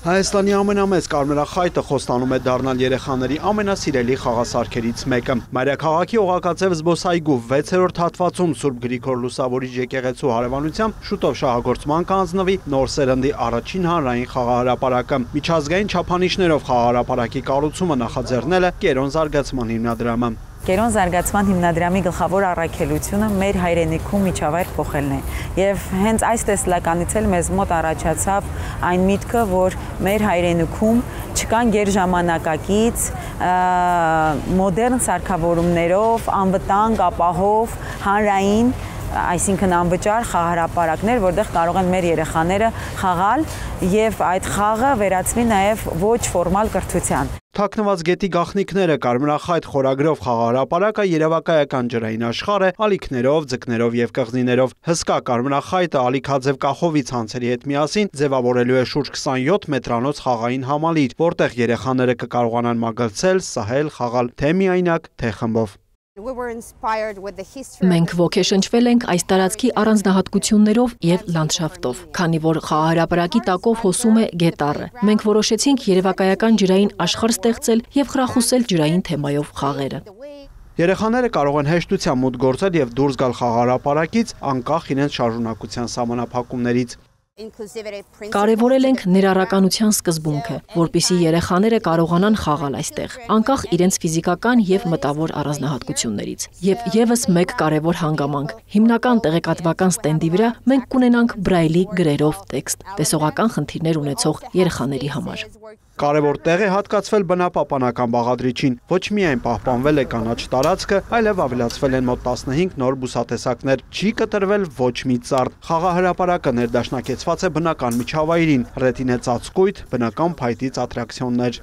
Հայաստանի ամենամեծ կարմրախայտը խոստանում է դառնալ երեխաների ամենասիրելի խաղասարքերից մեկը։ Մայրաքաղաքի Օղակաձև զբոսայգու 6-րդ հատվածում Սուրբ Գրիգոր Լուսավորիչ եկեղեցու հարևանությամբ շուտով շահագործման կհանձնվի նոր սերնդի առաջին հանրային խաղահրապարակը։ Միջազգային չափանիշներով խաղահրապարակի կառուցումը նախաձեռնել է Կերոն զարգացման հիմնադրամը։ Կերոն զարգացման հիմնադրամի գլխավոր առաքելությունը մեր հայրենիքում միջավայր փոխելն է։ Եվ հենց այս տեսլականից էլ մեզ մոտ առաջացավ այն միտքը, որ մեր հայրենիքում չկան գերժամանակակից մոդեռն սարքավորումներով, անվտանգ, ապահով, հանրային, այսինքն անվճար խաղահրապարակներ, որտեղ կարող են մեր երեխաները խաղալ եւ այդ խաղը վերածվի նաեւ ոչ ֆորմալ կրթության։ Թաքնված գետի գաղտնիքները կարմրախայտ խորագրով խաղահրապարակը երևակայական ջրային աշխարհ է, ալիքներով, ձկներով եւ կղզիներով։ Հսկա կարմրախայտը ալիքաձև կախովի ցանցերի հետ միասին ձևավորելու է շուրջ 27 մետրանոց խաղային համալիր, որտեղ երեխաները կկարողանան մագլցել, սահել, խաղալ թե միայնակ, թե խմբով։ Մենք ոգեշնչվել ենք այս տարածքի առանձնահատկություններով եւ լանդշաֆտով, քանի որ խաղահրապարակի տակով հոսում է գետառը։ Մենք որոշեցինք երևակայական ջրային աշխարհ ստեղծել եւ խրախուսել ջրային թեմայով խաղերը։ Երեխաները կարող են հեշտությամբ մուտք գործել եւ դուրս գալ խաղահրապարակից անկախ իրենց շարժունակության սահմանափակումներից։ Կարևորել ենք ներառականության սկզբունքը, որպեսզի երեխաները կարողանան խաղալ այստեղ, անկախ իրենց ֆիզիկական եւ մտավոր առանձնահատկություններից։ Եվ եւս մեկ կարևոր հանգամանք՝ հիմնական տեղեկատվական ստենդի վրա մենք կունենանք բրայլի գրերով տեքստ, տեսողական խնդիրներ ունեցող երեխաների համար։ Կարևոր տեղ է հատկացվել բնապահպանական բաղադրիչին։ Ոչ միայն պահպանվել է կանաչ տարածքը, այլև ավելացվել են մոտ 15 նոր բուսատեսակներ։ Չի կտրվել ոչ մի ծառ։ Խաղահրապարակը ներդաշնակեցված է բնական միջավայրին, ռետին է ծածկույթ, բնական փայտից ատրակցիոններ։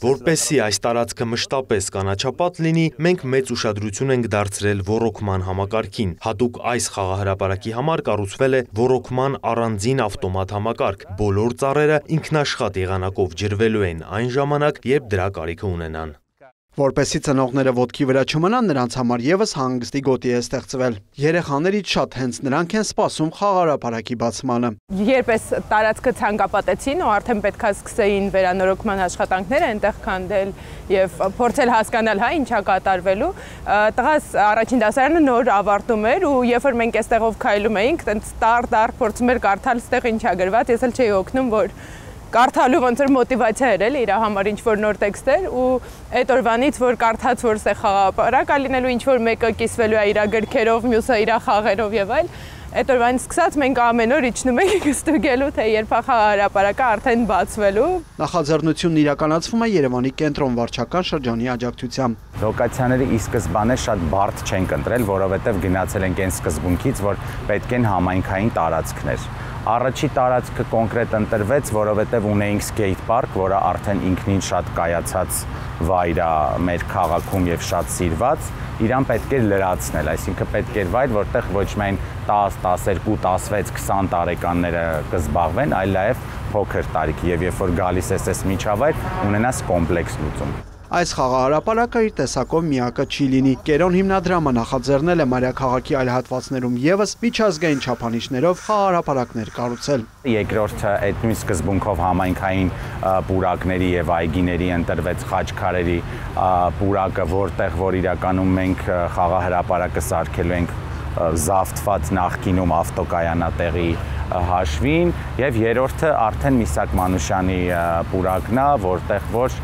Որպեսզի այս տարածքը մշտապես կանաչապատ լինի, մենք մեծ ուշադրություն ենք դարձրել ոռոգման համակարգին։ Հատուկ այս խաղահրապարակի համար կառուցվել է ոռոգման առանձին ավտոմատ համակարգ։ Բոլոր ծառերը ինքնաշխատ եղանակով ջրվելու են այն ժամանակ, երբ դրա կարիքը ունենան։ Որպեսզի ծնողները ոտքի վրա չմնան, նրանց համար եւս հանգստի գոտի է ստեղծվել։ Երեխաներից շատ հենց նրանք են սպասում խաղահրապարակի բացմանը։ Երբ այս տարածքը ցանկապատեցին ու արդեն պետքա սկսեին վերանորոգման աշխատանքները այնտեղ քանդել եւ փորձել հասկանալ հա ինչա կատարվելու, տղաս առաջին դասարանը նոր ավարտում էր ու երբ որ մենք այստեղով քայլում էինք, տենց տար փորձում էր կարդալ այստեղ ինչա գրված, ես էլ չէի օգնում, որ կարդալու ոնց որ մոտիվացիա էր էլի իր համար ինչ որ նոր տեքստ էր ու այդ օրվանից որ կարդաց որ սա խաղահրապարակ է լինելու ինչ որ մեկը կիսվելու է իր գրքերով, մյուսը իր խաղերով եւ այլ այդ օրվանից սկսած մենք ամեն օր իջնում ենք ստուգելու թե երբ է խաղահրապարակը արդեն բացվելու։ Նախաձեռնությունն իրականացվում է Երևանի կենտրոն վարչական շրջանի աջակցությամբ։ Լոկացիաները ի սկզբանե շատ բարդ չենք ընտրել, որովհետև գնացել ենք այն սկզբունքից, որ պետք են համայնքային տարածքներ։ Առաջի տարածքը կոնկրետ ընտրվեց, որովհետև ունեինք skate park, որը արդեն ինքնին շատ կայացած վայր է մեր քաղաքում եւ շատ սիրված, իրան պետք էր լրացնել, այսինքն պետք էր վայր, որտեղ ոչ միայն 10, 12, 16, 20 տարեկանները կզբաղվեն, այլ նաեւ փոքր տարիքի եւ երբ որ գալիս ես այս միջավայր, ունենաս կոմպլեքս լուծում։ Այս խաղահրապարակը իր տեսակով միակը չի լինի։ Կերոն հիմնադրամը նախաձեռնել է մայրաքաղաքի այլ հատվածներում եւս միջազգային չափանիշներով խաղահրապարակներ կառուցել։ Երկրորդը այդ նույն սկզբունքով համայնքային պուրակների եւ այգիների ընտրվեց Խաչքարերի պուրակը, որտեղ որ իրականում մենք խաղահրապարակը սարքելու ենք զավթված նախկինում ավտոկայանատեղի հաշվին եւ երրորդը արդեն Միսակ Մանուշյանի պուրակն է, որտեղ որ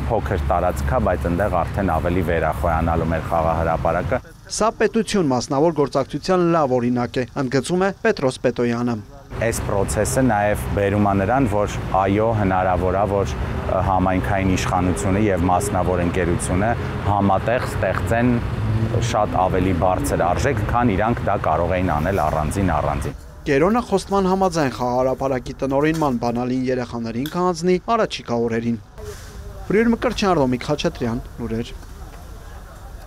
փոքր տարածքա, բայց այնտեղ արդեն ավելի վերախոյանալու մեր խաղահրապարակը։ Սա պետություն մասնավոր գործակցության լավ օրինակ է, ընդգծում է Պետրոս Պետոյանը։ Այս process-ը նաև բերում է նրան, որ այո, հնարավոր է, որ համայնքային իշխանությունը եւ մասնավոր ընկերությունը համատեղ ստեղծեն շատ ավելի բարձր արժեք, քան իրանք դա կարող էին անել առանձին։ Կերոնը խոստման համաձայն խաղահրապարակի տնօրինման բանալին երեխաներին կհանձնի առաջիկա օրերին։ Բրիր Մկրտչյան, Ռոմիկ Խաչատրյան, լուրեր։